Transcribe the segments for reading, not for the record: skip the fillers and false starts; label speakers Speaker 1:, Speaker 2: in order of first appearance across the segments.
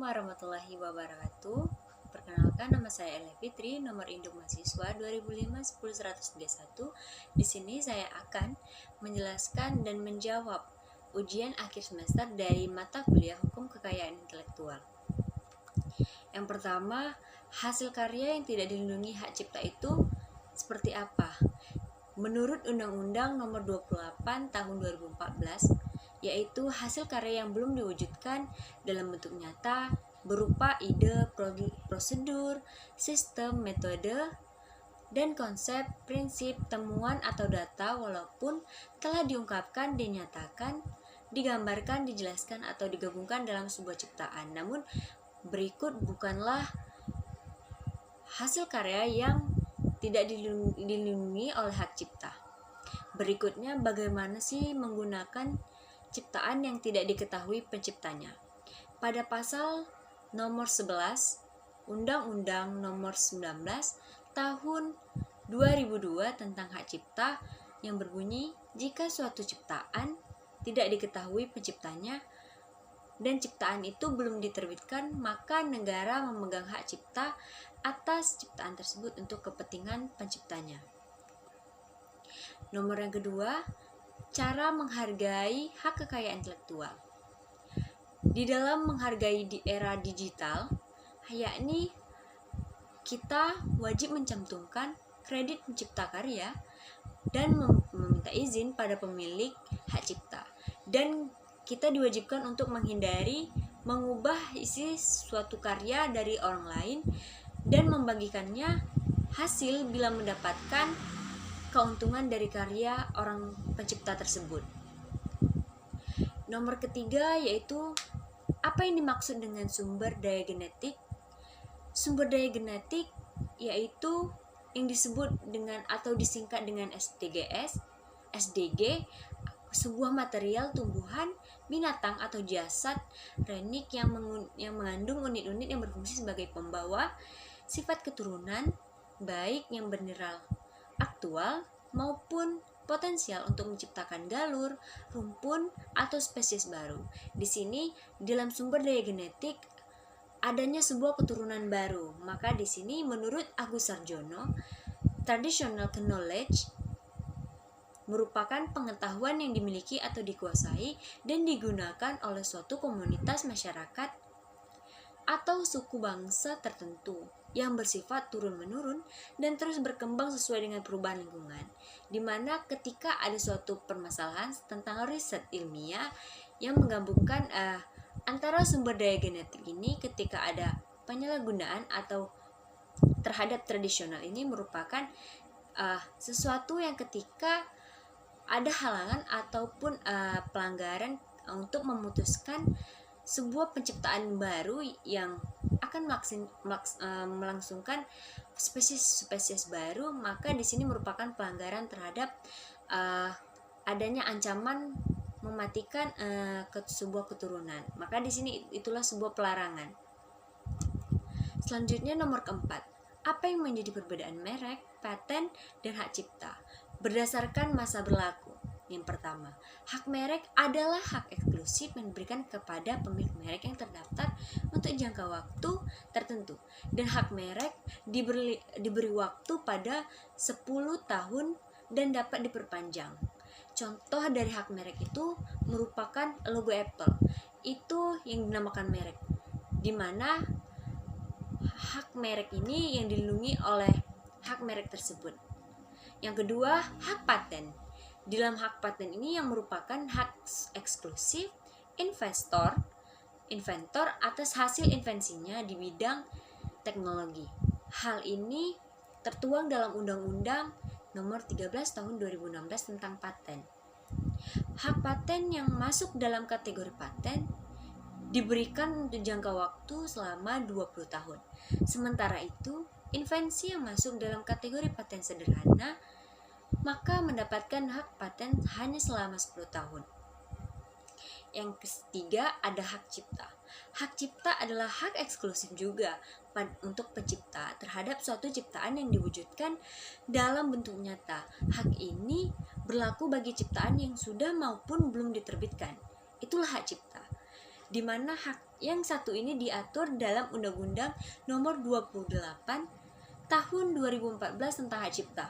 Speaker 1: warahmatullahi wabarakatuh. Perkenalkan, nama saya Elia Fitri, nomor induk mahasiswa 2005-10101. Di sini saya akan menjelaskan dan menjawab ujian akhir semester dari mata kuliah Hukum Kekayaan Intelektual. Yang pertama, hasil karya yang tidak dilindungi hak cipta itu seperti apa? Menurut Undang-Undang Nomor 28 Tahun 2014, yaitu hasil karya yang belum diwujudkan dalam bentuk nyata berupa ide, prosedur, sistem, metode, dan konsep, prinsip, temuan atau data walaupun telah diungkapkan, dinyatakan, digambarkan, dijelaskan atau digabungkan dalam sebuah ciptaan. Namun berikut bukanlah hasil karya yang tidak dilindungi oleh hak cipta. Berikutnya, bagaimana sih menggunakan ciptaan yang tidak diketahui penciptanya? Pada pasal nomor 11 Undang-Undang Nomor 19 Tahun 2002 tentang hak cipta yang berbunyi, jika suatu ciptaan tidak diketahui penciptanya dan ciptaan itu belum diterbitkan, maka negara memegang hak cipta atas ciptaan tersebut untuk kepentingan penciptanya. Nomor yang kedua, cara menghargai hak kekayaan intelektual. Di dalam menghargai di era digital, yakni kita wajib mencantumkan kredit pencipta karya dan meminta izin pada pemilik hak cipta. Dan kita diwajibkan untuk menghindari mengubah isi suatu karya dari orang lain dan membagikannya hasil bila mendapatkan keuntungan dari karya orang pencipta tersebut. Nomor ketiga yaitu apa yang dimaksud dengan sumber daya genetik? Sumber daya genetik yaitu yang disebut dengan atau disingkat dengan SDGs, SDG, sebuah material tumbuhan, binatang atau jasad renik yang mengandung unit-unit yang berfungsi sebagai pembawa sifat keturunan, baik yang bernilai aktual maupun potensial untuk menciptakan galur, rumpun, atau spesies baru. Di sini, dalam sumber daya genetik adanya sebuah keturunan baru. Maka di sini menurut Agus Sarjono, traditional knowledge merupakan pengetahuan yang dimiliki atau dikuasai dan digunakan oleh suatu komunitas masyarakat atau suku bangsa tertentu yang bersifat turun-menurun dan terus berkembang sesuai dengan perubahan lingkungan, di mana ketika ada suatu permasalahan tentang riset ilmiah yang menggabungkan antara sumber daya genetik ini, ketika ada penyalahgunaan atau terhadap tradisional ini merupakan sesuatu yang ketika ada halangan ataupun pelanggaran untuk memutuskan sebuah penciptaan baru yang akan melangsungkan spesies baru, maka di sini merupakan pelanggaran terhadap adanya ancaman mematikan sebuah keturunan. Maka di sini itulah sebuah pelarangan. Selanjutnya nomor keempat, apa yang menjadi perbedaan merek, paten, dan hak cipta berdasarkan masa berlaku? Yang pertama, hak merek adalah hak eksklusif yang diberikan kepada pemilik merek yang terdaftar untuk jangka waktu tertentu, dan hak merek diberi waktu pada 10 tahun dan dapat diperpanjang. Contoh dari hak merek itu merupakan logo Apple, itu yang dinamakan merek, di mana hak merek ini yang dilindungi oleh hak merek tersebut. Yang kedua, hak paten. Di dalam hak paten ini yang merupakan hak eksklusif inventor atas hasil invensinya di bidang teknologi. Hal ini tertuang dalam Undang-Undang Nomor 13 Tahun 2016 tentang paten. Hak paten yang masuk dalam kategori paten diberikan untuk jangka waktu selama 20 tahun. Sementara itu, invensi yang masuk dalam kategori paten sederhana maka mendapatkan hak paten hanya selama 10 tahun. Yang ketiga ada hak cipta. Hak cipta adalah hak eksklusif juga untuk pencipta terhadap suatu ciptaan yang diwujudkan dalam bentuk nyata. Hak ini berlaku bagi ciptaan yang sudah maupun belum diterbitkan. Itulah hak cipta, di mana hak Yang satu ini diatur dalam Undang-Undang Nomor 28 Tahun 2014 tentang Hak Cipta.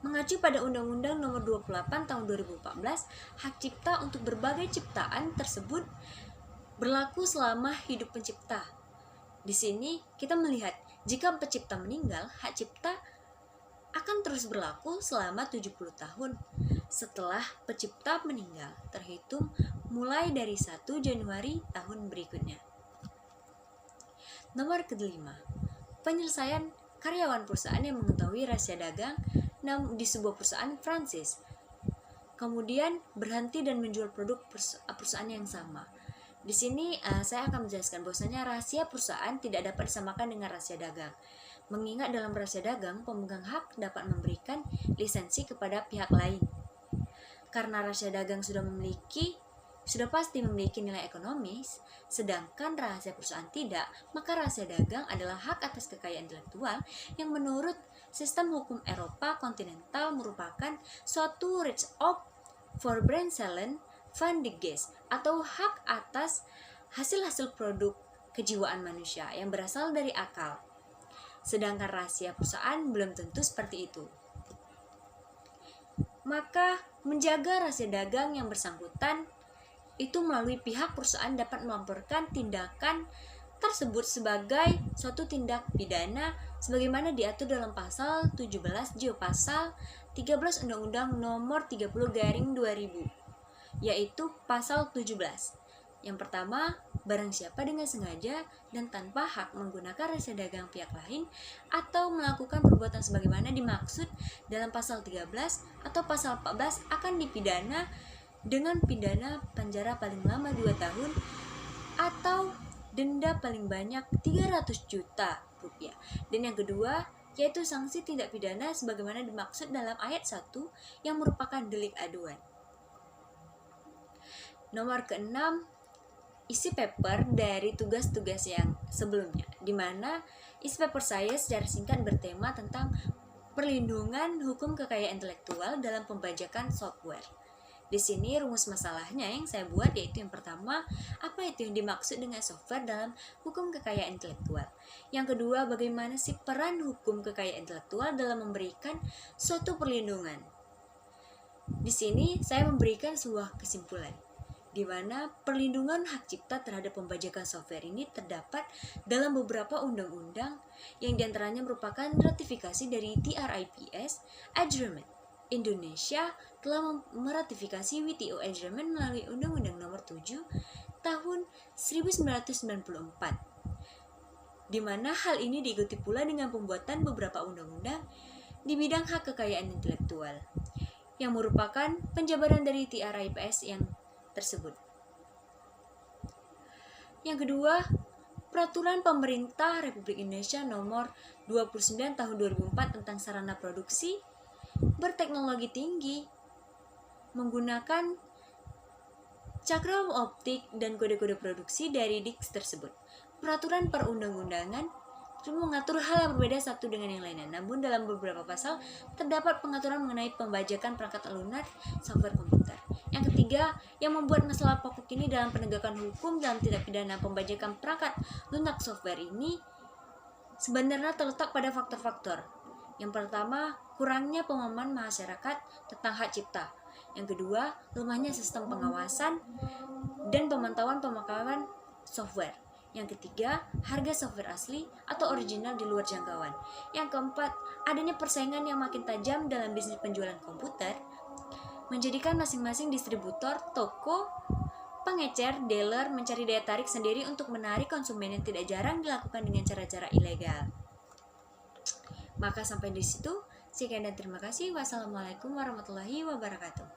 Speaker 1: Mengacu pada Undang-Undang Nomor 28 Tahun 2014, hak cipta untuk berbagai ciptaan tersebut berlaku selama hidup pencipta. Di sini kita melihat jika pencipta meninggal, hak cipta akan terus berlaku selama 70 tahun setelah pencipta meninggal, terhitung mulai dari 1 Januari tahun berikutnya. Nomor kelima, penyelesaian karyawan perusahaan yang mengetahui rahasia dagang di sebuah perusahaan Prancis, kemudian berhenti dan menjual produk perusahaan yang sama. Di sini saya akan menjelaskan bahwasanya rahasia perusahaan tidak dapat disamakan dengan rahasia dagang. Mengingat dalam rahasia dagang, pemegang hak dapat memberikan lisensi kepada pihak lain. Karena rahasia dagang sudah pasti memiliki nilai ekonomis, sedangkan rahasia perusahaan tidak, maka rahasia dagang adalah hak atas kekayaan intelektual yang menurut sistem hukum Eropa kontinental merupakan suatu recht op voorbrengselen van de geest, atau hak atas hasil-hasil produk kejiwaan manusia yang berasal dari akal. Sedangkan rahasia perusahaan belum tentu seperti itu. Maka menjaga rahasia dagang yang bersangkutan itu melalui pihak perusahaan dapat melaporkan tindakan tersebut sebagai suatu tindak pidana sebagaimana diatur dalam pasal 17 pasal 13 Undang-Undang Nomor 30/2000, yaitu pasal 17. Yang pertama, barang siapa dengan sengaja dan tanpa hak menggunakan rahasia dagang pihak lain atau melakukan perbuatan sebagaimana dimaksud dalam pasal 13 atau pasal 14 akan dipidana dengan pidana penjara paling lama 2 tahun atau denda paling banyak 300 juta rupiah. Dan yang kedua, yaitu sanksi tindak pidana sebagaimana dimaksud dalam ayat 1 yang merupakan delik aduan. Nomor keenam, isi paper dari tugas-tugas yang sebelumnya, di mana isi paper saya secara singkat bertema tentang perlindungan hukum kekayaan intelektual dalam pembajakan software. Di sini rumus masalahnya yang saya buat yaitu yang pertama, apa itu yang dimaksud dengan software dalam hukum kekayaan intelektual. Yang kedua, bagaimana sih peran hukum kekayaan intelektual dalam memberikan suatu perlindungan. Di sini saya memberikan sebuah kesimpulan, di mana perlindungan hak cipta terhadap pembajakan software ini terdapat dalam beberapa undang-undang yang diantaranya merupakan ratifikasi dari TRIPS Agreement. Indonesia telah meratifikasi WTO Agreement melalui Undang-Undang Nomor 7 Tahun 1994, di mana hal ini diikuti pula dengan pembuatan beberapa undang-undang di bidang hak kekayaan intelektual yang merupakan penjabaran dari TRIPS yang tersebut. Yang kedua, Peraturan Pemerintah Republik Indonesia Nomor 29 Tahun 2004 tentang sarana produksi berteknologi tinggi menggunakan cakram optik dan kode-kode produksi dari DIX tersebut. Peraturan perundang-undangan mengatur hal yang berbeda satu dengan yang lainnya, namun dalam beberapa pasal terdapat pengaturan mengenai pembajakan perangkat lunak software komputer. Yang ketiga, yang membuat masalah pokok ini dalam penegakan hukum dalam tindak pidana pembajakan perangkat lunak software ini sebenarnya terletak pada faktor-faktor. Yang pertama, kurangnya pemahaman masyarakat tentang hak cipta. Yang kedua, lemahnya sistem pengawasan dan pemantauan pemakaian software. Yang ketiga, harga software asli atau original di luar jangkauan. Yang keempat, adanya persaingan yang makin tajam dalam bisnis penjualan komputer, menjadikan masing-masing distributor, toko, pengecer, dealer mencari daya tarik sendiri untuk menarik konsumen yang tidak jarang dilakukan dengan cara-cara ilegal. Maka sampai di situ, sekian dan terima kasih. Wassalamualaikum warahmatullahi wabarakatuh.